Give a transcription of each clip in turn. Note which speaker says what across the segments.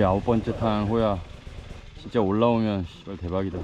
Speaker 1: 9번째 탄 호야. 진짜 올라오면 씨발 대박이다.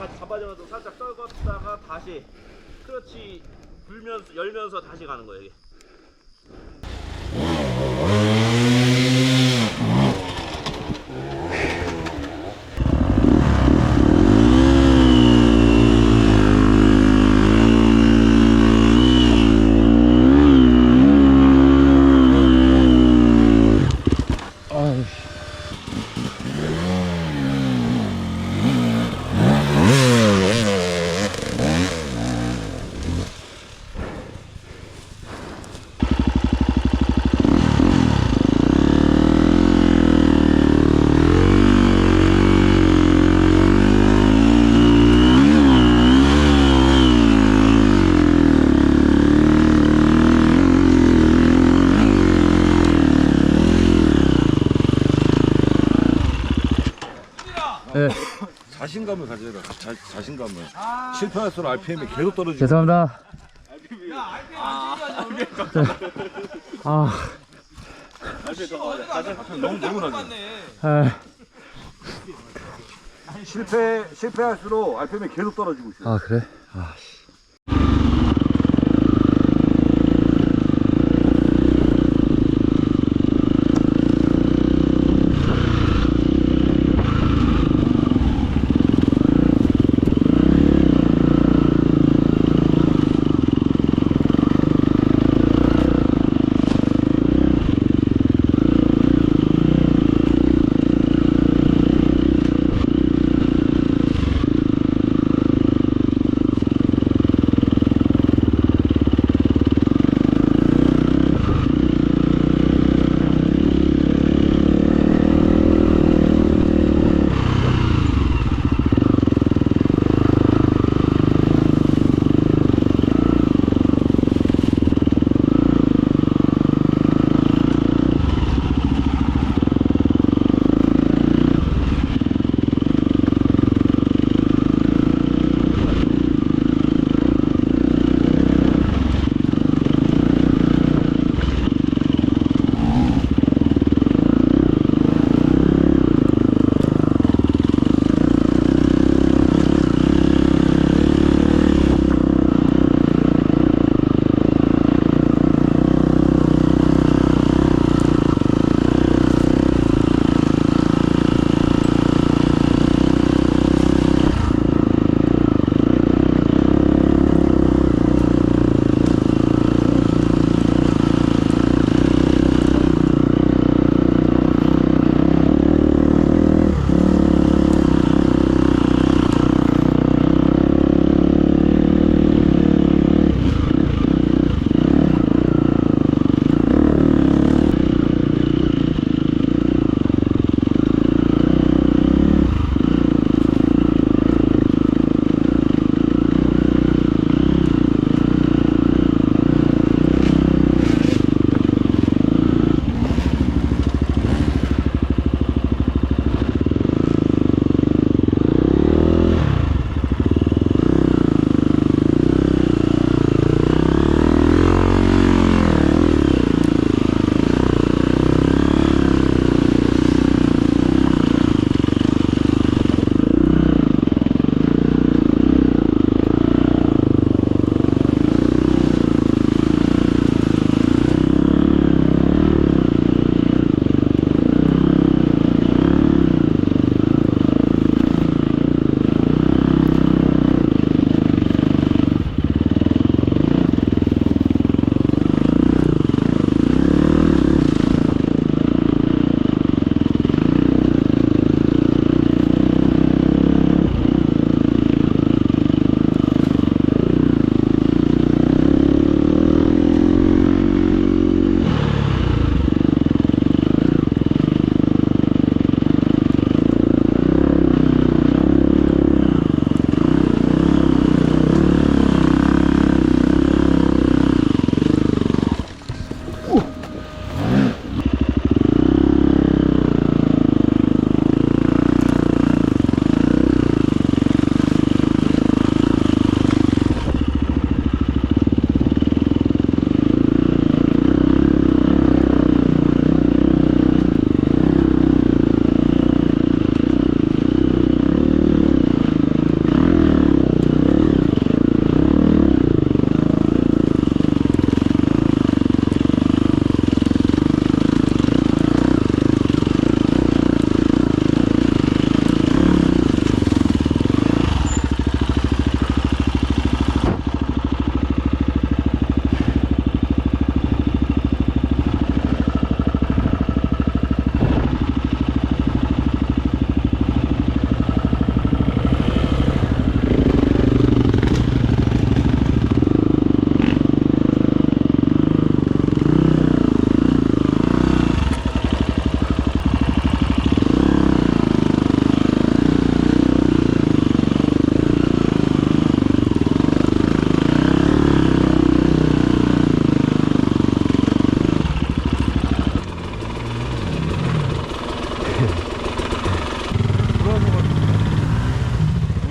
Speaker 2: 같이 잡아주면서 살짝 떨궜다가 다시 크러치 불면서 열면서 다시 가는 거예요. 이게.
Speaker 1: 네.
Speaker 3: 자신감을 가져라. 자신감을. 실패할수록 RPM이 계속 떨어지고.
Speaker 1: 죄송합니다.
Speaker 3: 너무 내문하죠. 실패할수록 RPM이 계속 떨어지고 있어요.
Speaker 1: 아 그래? 아 씨.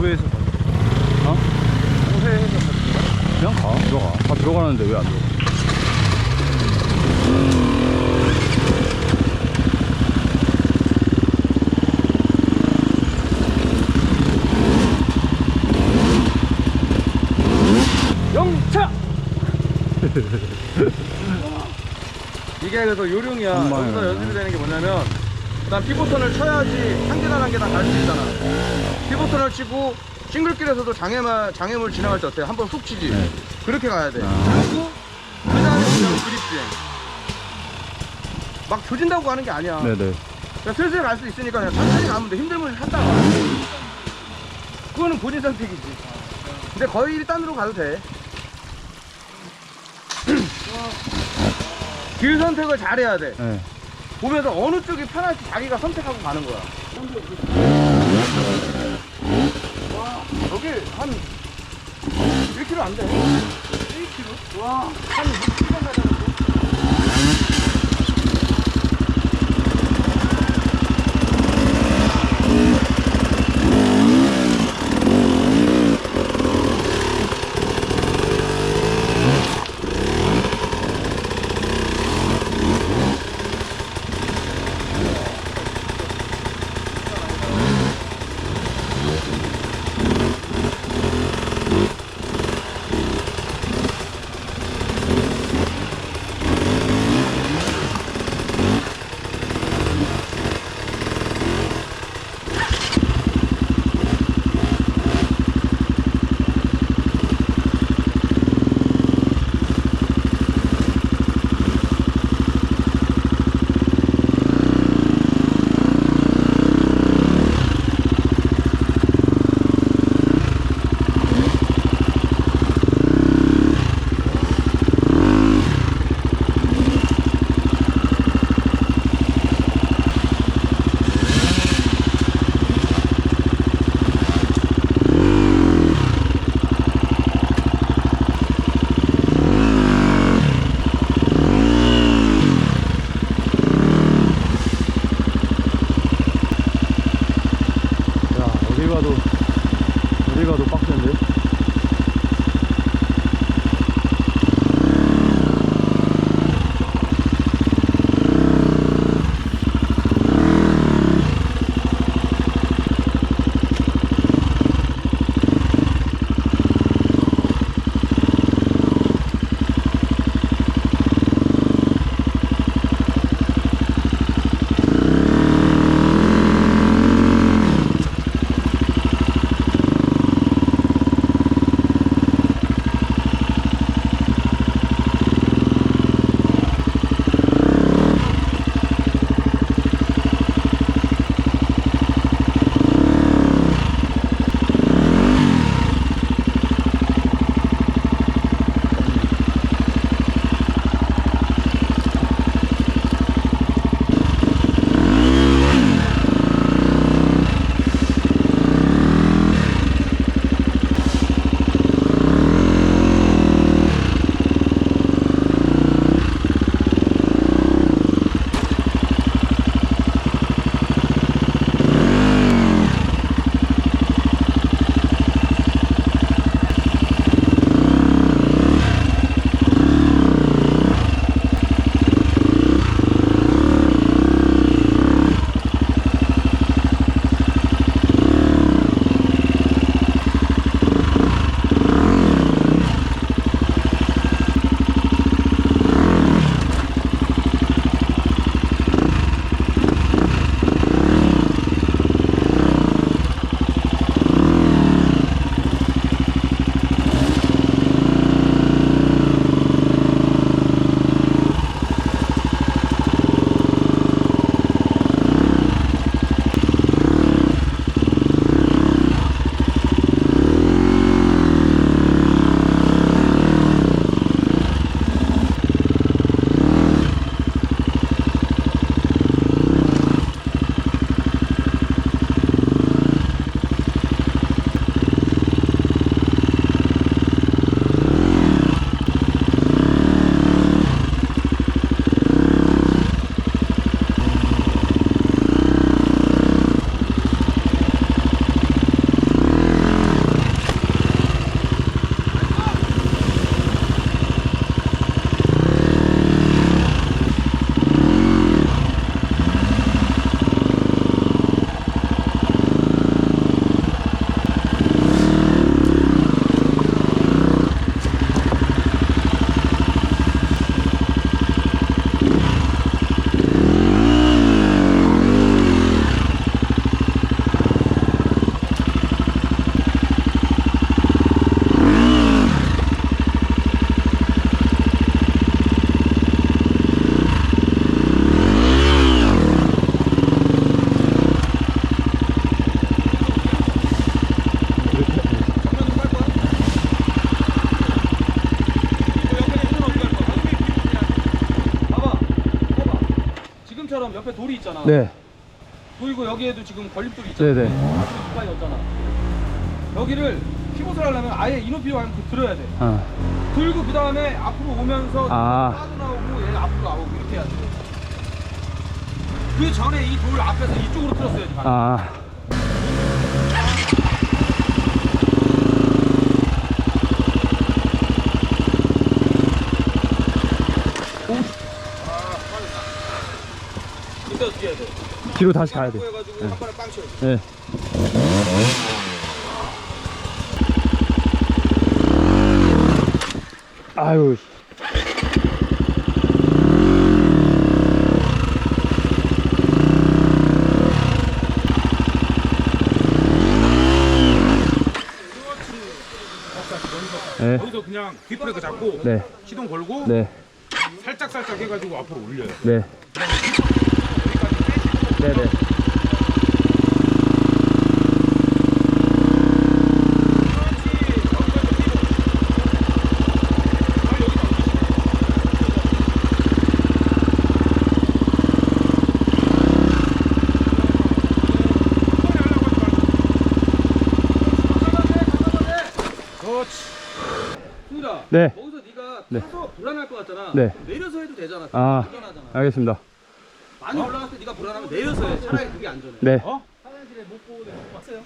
Speaker 3: 우회해서
Speaker 1: 어?
Speaker 3: 우회해서
Speaker 1: 그냥 가 들어가 다 들어가는데 왜 안 들어가?
Speaker 3: 영차! 이게 그래서 요령이야.
Speaker 1: 정말.
Speaker 3: 여기서 연습이 되는 게 뭐냐면 일단 피보턴을 쳐야지 한 계단 한 계단 갈 수 있잖아. 피보턴을 치고 싱글길에서도 장애물 지나갈 때 어때? 한번 훅 치지.
Speaker 1: 네.
Speaker 3: 그렇게 가야 돼.
Speaker 1: 아.
Speaker 3: 그리고 그 다음에 그냥 그립 주행. 막 조진다고 가는 게 아니야.
Speaker 1: 네네.
Speaker 3: 그냥 슬슬 갈 수 있으니까 그냥 천천히 가면 돼. 힘들면 하다가. 그거는 본인 선택이지. 근데 거의 1단으로 가도 돼. 길 선택을 잘해야 돼.
Speaker 1: 네.
Speaker 3: 보면서 어느 쪽이 편할지 자기가 선택하고 가는 거야. 와, 여기 한 1km 안 돼. 1km? 와, 한 6km 가자는데.
Speaker 1: 어디 가도 빡센데?
Speaker 3: 옆에 돌이 있잖아.
Speaker 1: 네.
Speaker 3: 그리고 여기에도 지금 걸림돌이 있잖아.
Speaker 1: 네네.
Speaker 3: 가까이 없잖아. 여기를 피봇을 하려면 아예 이 높이로 들어야 돼.
Speaker 1: 아.
Speaker 3: 들고 그 다음에 앞으로 오면서 빠져나오고 얘 앞으로 나오고 이렇게 해야 돼. 그 전에 이 돌 앞에서 이쪽으로 틀었어야지.
Speaker 1: 아.
Speaker 3: 이때 어떻게 해야 돼?
Speaker 1: 뒤로 다시 가야 돼.
Speaker 3: 해가지고 한 번에 빵 쳐야 돼.
Speaker 1: 네. 아유. 네.
Speaker 4: 여기서 그냥 뒷브레이크 잡고
Speaker 1: 네.
Speaker 4: 시동 걸고
Speaker 1: 네.
Speaker 4: 살짝 해가지고 앞으로 올려요.
Speaker 1: 네. 네네.
Speaker 3: 승일아,
Speaker 1: 네.
Speaker 3: 거기서 네가
Speaker 1: 네.
Speaker 3: 타서 불안할 것 같잖아.
Speaker 1: 네.
Speaker 3: 내려서 해도 되잖아.
Speaker 1: 아,
Speaker 3: 불안하잖아.
Speaker 1: 알겠습니다.
Speaker 3: 많이 올라갔을 때 네가 불안하면 내려서 해. 차라리 그게 안전해.
Speaker 1: 네.
Speaker 3: 화장실에 못 보고 왔어요?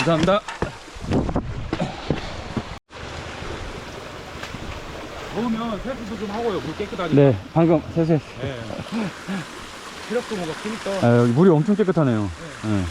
Speaker 1: 감사합니다.
Speaker 4: 더우면 세수도 좀 하고요. 물 깨끗하니까.
Speaker 1: 네, 방금 세수했어요.
Speaker 4: 네. 체력도 뭐가 크니까.
Speaker 1: 아, 여기 물이 엄청 깨끗하네요. 네.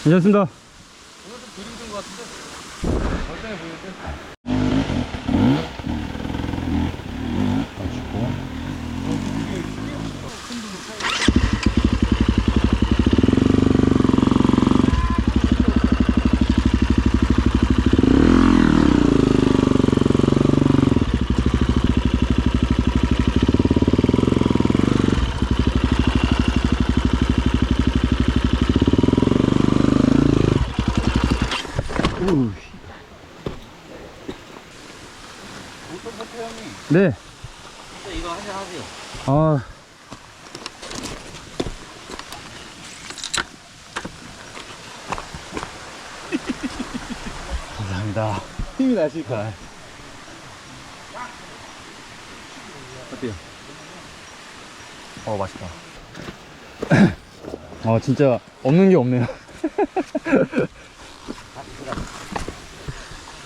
Speaker 1: 괜찮습니다.
Speaker 3: 오늘 좀 덜 힘든 것 같은데? 멀쩡해 보이는데?
Speaker 1: 네.
Speaker 2: 이거 한잔 하세요.
Speaker 1: 아. 감사합니다.
Speaker 3: 힘이 나실까? 어때요?
Speaker 1: 맛있다. 진짜 없는 게 없네요.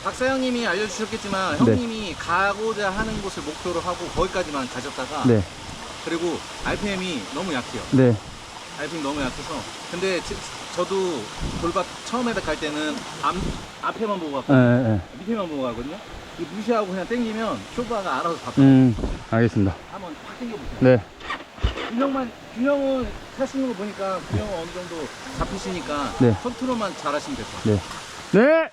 Speaker 3: 박사형님이 알려주셨겠지만 형님이 가고자 하는 곳을 목표로 하고 거기까지만 가셨다가
Speaker 1: 네.
Speaker 3: 그리고 RPM이 너무 약해요.
Speaker 1: 네.
Speaker 3: RPM 너무 약해서 근데 저도 돌밭 처음에 갈 때는 앞에만 보고 갔고
Speaker 1: 네.
Speaker 3: 밑에만 보고 가거든요. 이거 무시하고 그냥 당기면 쇼바가 알아서 바꿔요.
Speaker 1: 알겠습니다.
Speaker 3: 한번 확 당겨보세요.
Speaker 1: 네.
Speaker 3: 균형은 하시는 거 보니까 균형은 어느 정도 잡히시니까
Speaker 1: 네.
Speaker 3: 컨트롤만 잘하시면 될 것 같아요.
Speaker 1: 네. 네!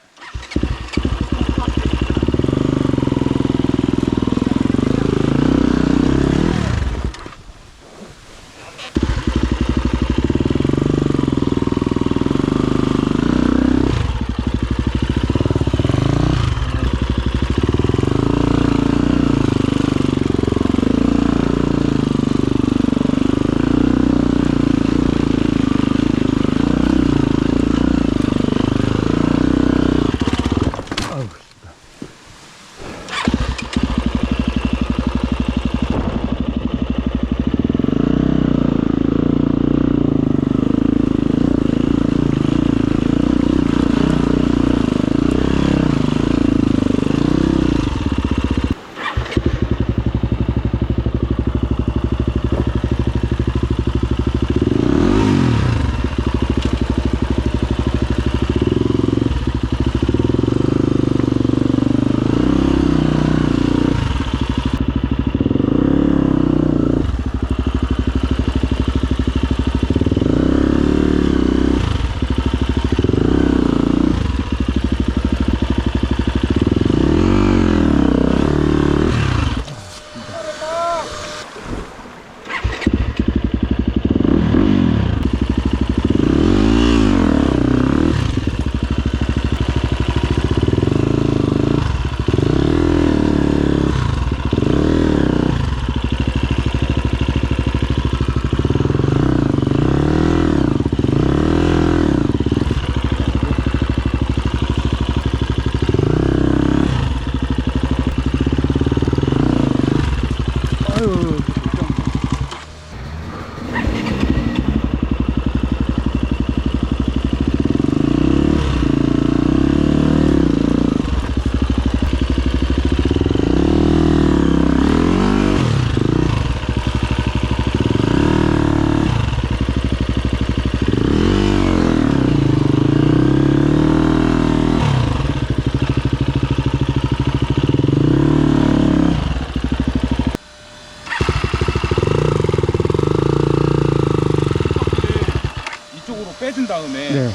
Speaker 4: 이쪽으로 빼준 다음에
Speaker 1: 네.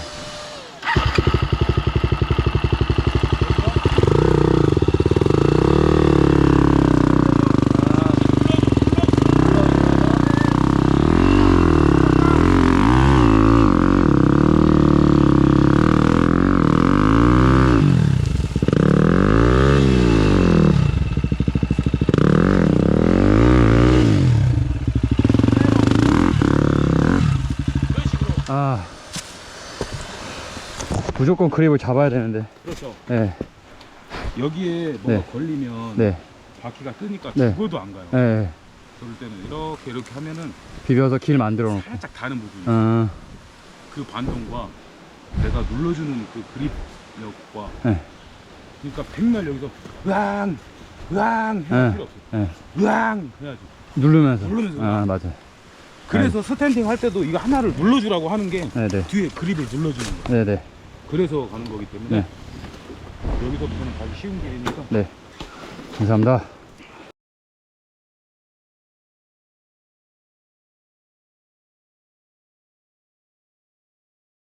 Speaker 1: 무조건 그립을 잡아야 되는데.
Speaker 4: 그렇죠.
Speaker 1: 네.
Speaker 4: 여기에 뭐가
Speaker 1: 네.
Speaker 4: 걸리면
Speaker 1: 네.
Speaker 4: 바퀴가 뜨니까
Speaker 1: 네.
Speaker 4: 죽어도 안 가요.
Speaker 1: 네.
Speaker 4: 그럴 때는 이렇게 하면은
Speaker 1: 비벼서 길 만들어 놓고.
Speaker 4: 살짝 다는 부분이 그 반동과 내가 눌러주는 그 그립력과
Speaker 1: 네.
Speaker 4: 그러니까 백날 여기서 으앙 해야 필요 없어.
Speaker 1: 네.
Speaker 4: 으앙 해야지.
Speaker 1: 누르면서.
Speaker 4: 누르면서.
Speaker 1: 맞아요.
Speaker 4: 그래서 스탠딩 할 때도 이거 하나를 눌러주라고 하는 게
Speaker 1: 네네.
Speaker 4: 뒤에 그립을 눌러주는 거예요.
Speaker 1: 네네.
Speaker 4: 그래서 가는 거기 때문에
Speaker 1: 네.
Speaker 4: 여기서부터는 가기 쉬운 길이니까
Speaker 1: 네. 감사합니다.